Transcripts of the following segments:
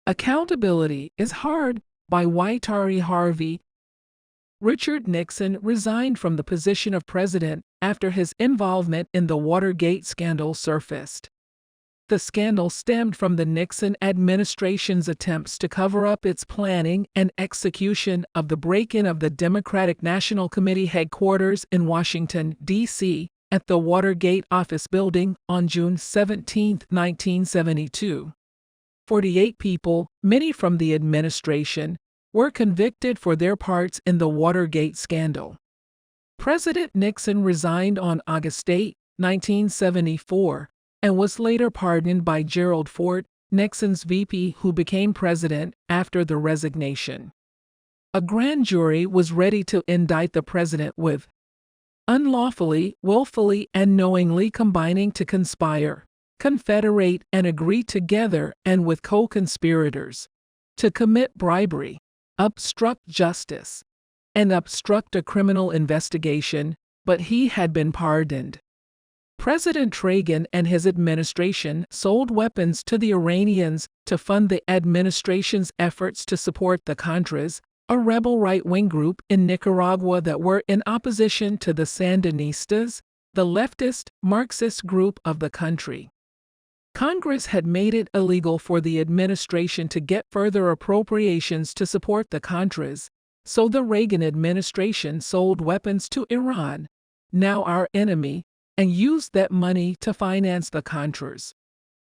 Accountability is Hard by Waitari Harvey. Richard Nixon resigned from the position of president after his involvement in the Watergate scandal surfaced. The scandal stemmed from the Nixon administration's attempts to cover up its planning and execution of the break-in of the Democratic National Committee headquarters in Washington, D.C., at the Watergate office building on June 17, 1972. 48 people, many from the administration, were convicted for their parts in the Watergate scandal. President Nixon resigned on August 8, 1974, and was later pardoned by Gerald Ford, Nixon's VP, who became president after the resignation. A grand jury was ready to indict the president with unlawfully, willfully, and knowingly combining to conspire, confederate, and agree together and with co-conspirators to commit bribery, obstruct justice, and obstruct a criminal investigation, but he had been pardoned. President Reagan and his administration sold weapons to the Iranians to fund the administration's efforts to support the Contras, a rebel right-wing group in Nicaragua that were in opposition to the Sandinistas, the leftist, Marxist group of the country. Congress had made it illegal for the administration to get further appropriations to support the Contras, so the Reagan administration sold weapons to Iran, now our enemy, and used that money to finance the Contras.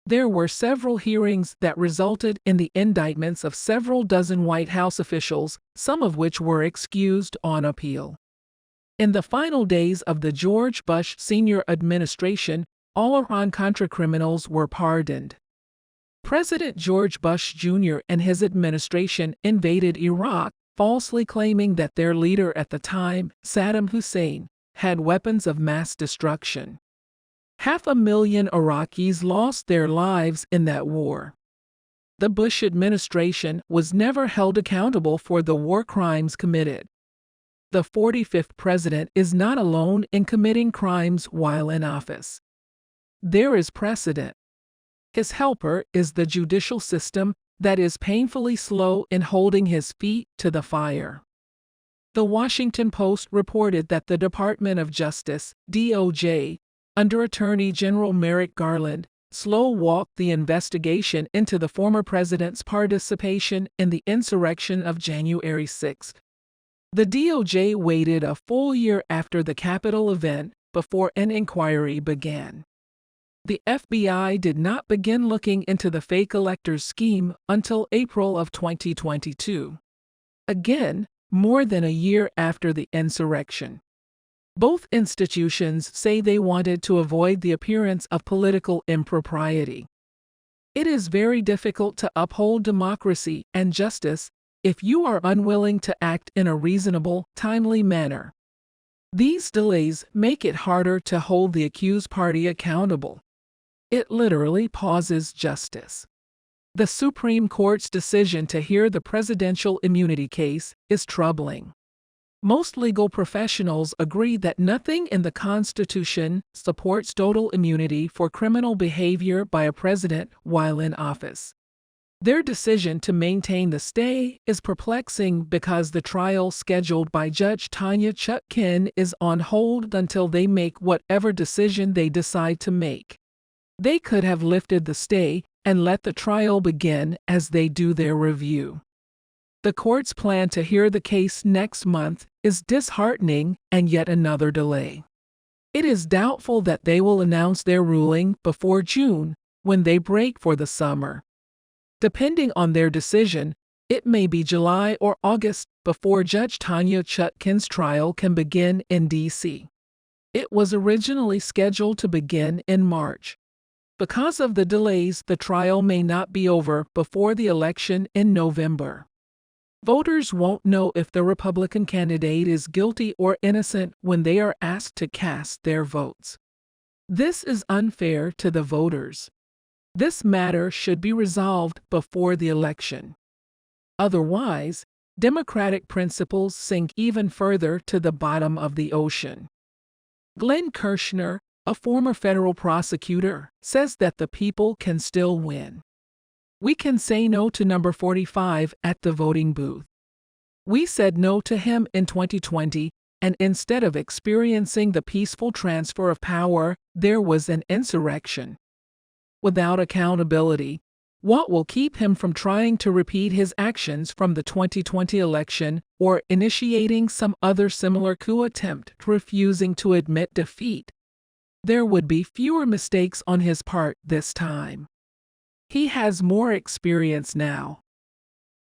There were several hearings that resulted in the indictments of several dozen White House officials, some of which were excused on appeal. In the final days of the George Bush Sr. administration, all Iran-Contra criminals were pardoned. President George Bush Jr. and his administration invaded Iraq, falsely claiming that their leader at the time, Saddam Hussein, had weapons of mass destruction. 500,000 Iraqis lost their lives in that war. The Bush administration was never held accountable for the war crimes committed. The 45th president is not alone in committing crimes while in office. There is precedent. His helper is the judicial system that is painfully slow in holding his feet to the fire. The Washington Post reported that the Department of Justice, DOJ, under Attorney General Merrick Garland, slow-walked the investigation into the former president's participation in the insurrection of January 6. The DOJ waited a full year after the Capitol event before an inquiry began. The FBI did not begin looking into the fake electors scheme until April of 2022. Again, more than a year after the insurrection. Both institutions say they wanted to avoid the appearance of political impropriety. It is very difficult to uphold democracy and justice if you are unwilling to act in a reasonable, timely manner. These delays make it harder to hold the accused party accountable. It literally pauses justice. The Supreme Court's decision to hear the presidential immunity case is troubling. Most legal professionals agree that nothing in the Constitution supports total immunity for criminal behavior by a president while in office. Their decision to maintain the stay is perplexing because the trial scheduled by Judge Tanya Chutkan is on hold until they make whatever decision they decide to make. They could have lifted the stay and let the trial begin as they do their review. The court's plan to hear the case next month is disheartening and yet another delay. It is doubtful that they will announce their ruling before June, when they break for the summer. Depending on their decision, it may be July or August before Judge Tanya Chutkan's trial can begin in D.C. It was originally scheduled to begin in March. Because of the delays, the trial may not be over before the election in November. Voters won't know if the Republican candidate is guilty or innocent when they are asked to cast their votes. This is unfair to the voters. This matter should be resolved before the election. Otherwise, democratic principles sink even further to the bottom of the ocean. Glenn Kirshner, a former federal prosecutor, says that the people can still win. We can say no to number 45 at the voting booth. We said no to him in 2020, and instead of experiencing the peaceful transfer of power, there was an insurrection. Without accountability, what will keep him from trying to repeat his actions from the 2020 election or initiating some other similar coup attempt, refusing to admit defeat? There would be fewer mistakes on his part this time. He has more experience now.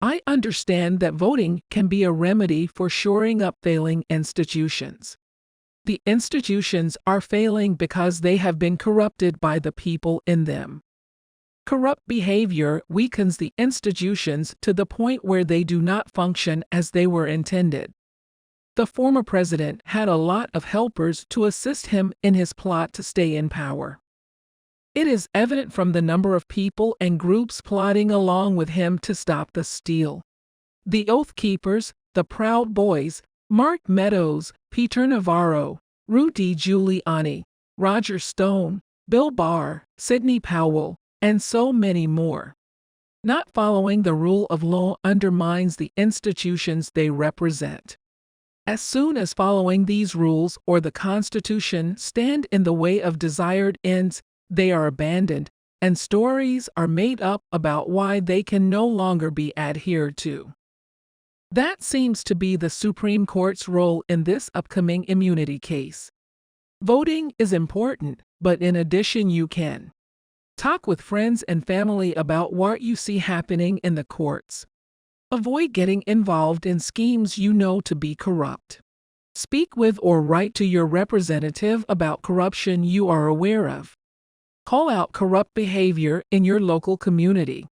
I understand that voting can be a remedy for shoring up failing institutions. The institutions are failing because they have been corrupted by the people in them. Corrupt behavior weakens the institutions to the point where they do not function as they were intended. The former president had a lot of helpers to assist him in his plot to stay in power. It is evident from the number of people and groups plotting along with him to stop the steal. The Oath Keepers, the Proud Boys, Mark Meadows, Peter Navarro, Rudy Giuliani, Roger Stone, Bill Barr, Sidney Powell, and so many more. Not following the rule of law undermines the institutions they represent. As soon as following these rules or the Constitution stand in the way of desired ends, they are abandoned, and stories are made up about why they can no longer be adhered to. That seems to be the Supreme Court's role in this upcoming immunity case. Voting is important, but in addition, you can talk with friends and family about what you see happening in the courts. Avoid getting involved in schemes you know to be corrupt. Speak with or write to your representative about corruption you are aware of. Call out corrupt behavior in your local community.